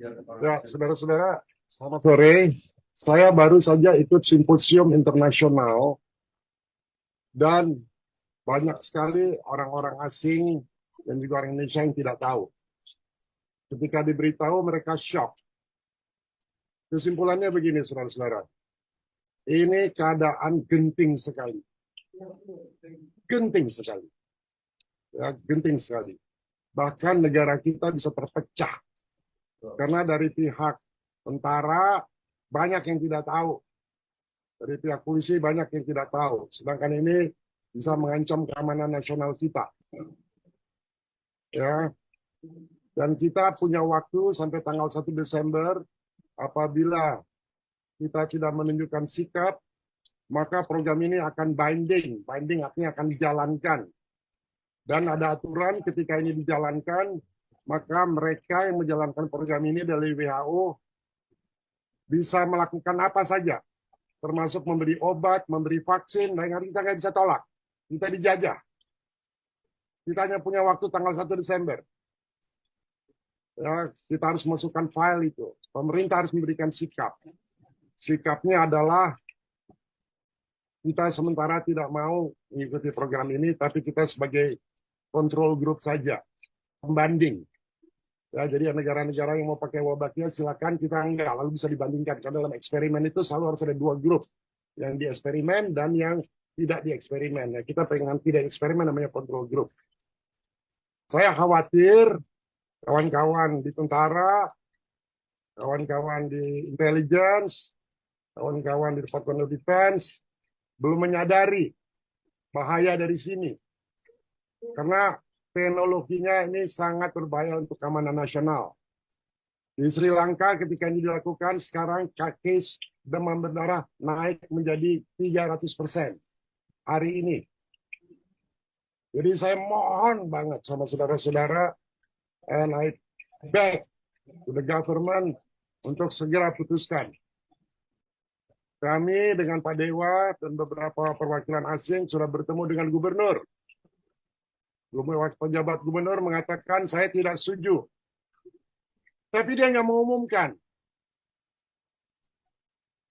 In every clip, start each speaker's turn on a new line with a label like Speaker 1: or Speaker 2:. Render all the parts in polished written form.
Speaker 1: Ya, saudara-saudara, selamat sore. Saya baru saja ikut simposium internasional dan banyak sekali orang-orang asing dan juga orang Indonesia yang tidak tahu. Ketika diberitahu, mereka shock. Kesimpulannya begini, saudara-saudara. Ini keadaan genting sekali. Genting sekali. Ya, genting sekali. Bahkan negara kita bisa terpecah. Karena dari pihak tentara banyak yang tidak tahu. Dari pihak polisi banyak yang tidak tahu. Sedangkan ini bisa mengancam keamanan nasional kita. Ya. Dan kita punya waktu sampai tanggal 1 Desember. Apabila kita tidak menunjukkan sikap, maka program ini akan binding. Binding artinya akan dijalankan. Dan ada aturan ketika ini dijalankan, maka mereka yang menjalankan program ini dari WHO bisa melakukan apa saja, termasuk memberi obat, memberi vaksin, dan kita nggak bisa tolak. Kita dijajah. Kita hanya punya waktu tanggal 1 Desember. Ya, kita harus masukkan file itu. Pemerintah harus memberikan sikap. Sikapnya adalah kita sementara tidak mau mengikuti program ini, tapi kita sebagai control group saja, pembanding. Ya, jadi negara-negara yang mau pakai obatnya silakan, kita enggak, lalu bisa dibandingkan. Karena dalam eksperimen itu selalu harus ada dua grup, yang di eksperimen dan yang tidak di eksperimen. Ya, kita pengen tidak eksperimen namanya control group. Saya khawatir kawan-kawan di tentara, kawan-kawan di intelligence, kawan-kawan di Department of Defense belum menyadari bahaya dari sini. Karena teknologinya ini sangat berbahaya untuk keamanan nasional. Di Sri Lanka ketika ini dilakukan, sekarang case demam berdarah naik menjadi 300% hari ini. Jadi saya mohon banget sama saudara-saudara, and I beg to the government untuk segera putuskan. Kami dengan Pak Dewa dan beberapa perwakilan asing sudah bertemu dengan gubernur. Pejabat gubernur mengatakan saya tidak setuju. Tapi dia nggak mengumumkan.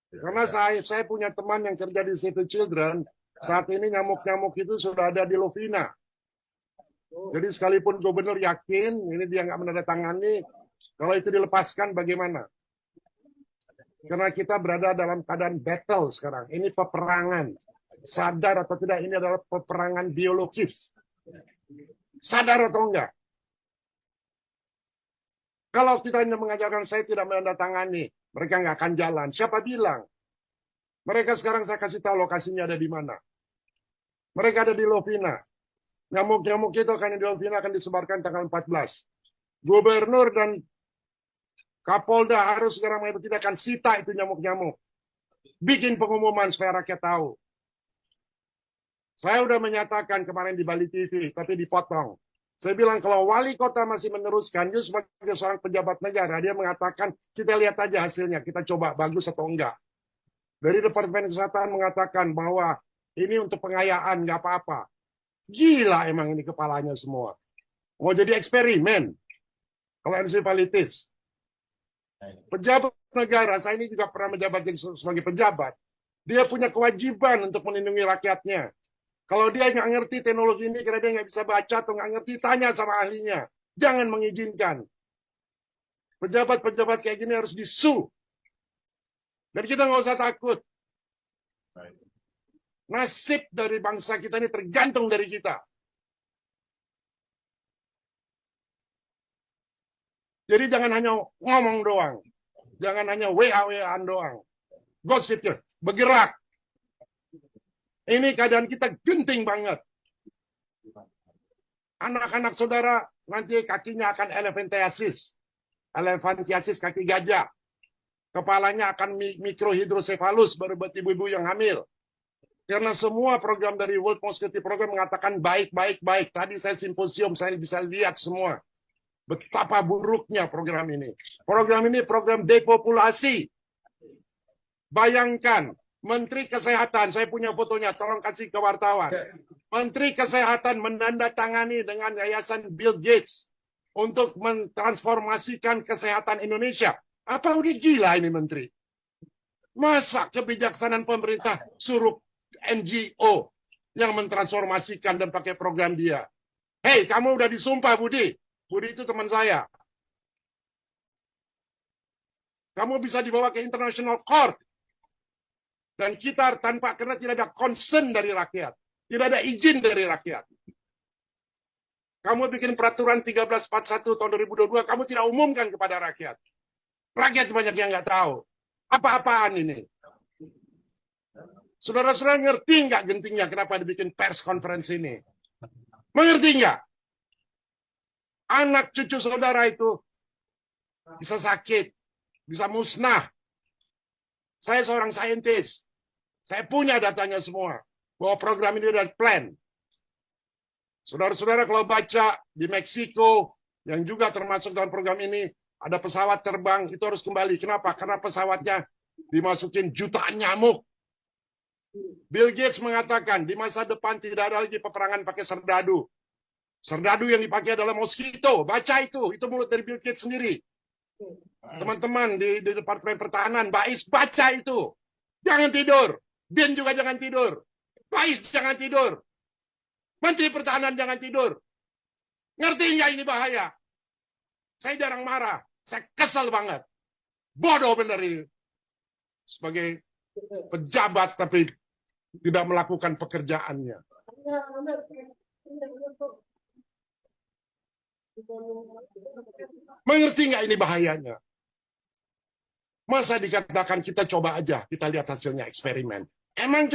Speaker 1: Karena saya punya teman yang kerja di Save the Children, saat ini nyamuk-nyamuk itu sudah ada di Lovina. Jadi sekalipun gubernur yakin, ini dia nggak menandatangani, kalau itu dilepaskan bagaimana? Karena kita berada dalam keadaan battle sekarang. Ini peperangan. Sadar atau tidak, ini adalah peperangan biologis. Sadar atau enggak? Kalau kita hanya mengajarkan saya tidak menandatangani, mereka nggak akan jalan. Siapa bilang? Mereka sekarang saya kasih tahu lokasinya ada di mana. Mereka ada di Lovina. Nyamuk-nyamuk itu akan di Lovina akan disebarkan tanggal 14. Gubernur dan Kapolda harus segera mengambil tindakan, sita itu nyamuk-nyamuk. Bikin pengumuman supaya rakyat tahu. Saya sudah menyatakan kemarin di Bali TV, tapi dipotong. Saya bilang kalau wali kota masih meneruskan, dia sebagai seorang pejabat negara, dia mengatakan kita lihat aja hasilnya, kita coba bagus atau enggak. Dari Departemen Kesehatan mengatakan bahwa ini untuk pengayaan, nggak apa-apa. Gila emang ini kepalanya semua. Mau jadi eksperimen. Kalau ensefalitis. Pejabat negara, saya ini juga pernah menjabat sebagai pejabat. Dia punya kewajiban untuk melindungi rakyatnya. Kalau dia nggak ngerti teknologi ini karena dia nggak bisa baca atau nggak ngerti, tanya sama ahlinya. Jangan mengizinkan. Pejabat-pejabat kayak gini harus disu. Dan kita nggak usah takut. Nasib dari bangsa kita ini tergantung dari kita. Jadi jangan hanya ngomong doang. Jangan hanya WA-WAan doang. Gosipnya, bergerak. Ini keadaan kita genting banget. Anak-anak saudara nanti kakinya akan elephantiasis. Elephantiasis kaki gajah. Kepalanya akan mikrohidrosefalus baru buat ibu-ibu yang hamil. Karena semua program dari World Mosquito Program mengatakan baik. Tadi saya simposium, saya bisa lihat semua. Betapa buruknya program ini. Program ini program depopulasi. Bayangkan, Menteri Kesehatan, saya punya fotonya, tolong kasih ke wartawan. Menteri Kesehatan menandatangani dengan Yayasan Bill Gates untuk mentransformasikan kesehatan Indonesia. Apa udah gila ini menteri? Masa kebijaksanaan pemerintah suruh NGO yang mentransformasikan dan pakai program dia? Hei, kamu udah disumpah, Budi. Budi itu teman saya. Kamu bisa dibawa ke International Court. Dan kita karena tidak ada concern dari rakyat. Tidak ada izin dari rakyat. Kamu bikin peraturan 1341 tahun 2022, kamu tidak umumkan kepada rakyat. Rakyat banyak yang nggak tahu. Apa-apaan ini? Saudara-saudara ngerti nggak gentingnya kenapa dibikin pers conference ini? Mengerti nggak? Anak cucu saudara itu bisa sakit, bisa musnah. Saya seorang saintis. Saya punya datanya semua. Bahwa program ini ada plan. Saudara-saudara kalau baca di Meksiko, yang juga termasuk dalam program ini, ada pesawat terbang, itu harus kembali. Kenapa? Karena pesawatnya dimasukin jutaan nyamuk. Bill Gates mengatakan, di masa depan tidak ada lagi peperangan pakai serdadu. Serdadu yang dipakai adalah mosquito. Baca itu mulut dari Bill Gates sendiri. Teman-teman di Departemen Pertahanan, Bais, baca itu. Jangan tidur. Bin juga jangan tidur. Bais jangan tidur. Menteri Pertahanan jangan tidur. Ngerti nggak ini bahaya? Saya jarang marah. Saya kesel banget. Bodoh bener ini. Sebagai pejabat tapi tidak melakukan pekerjaannya. Mengerti nggak ini bahayanya? Masa dikatakan kita coba aja, kita lihat hasilnya eksperimen. Emang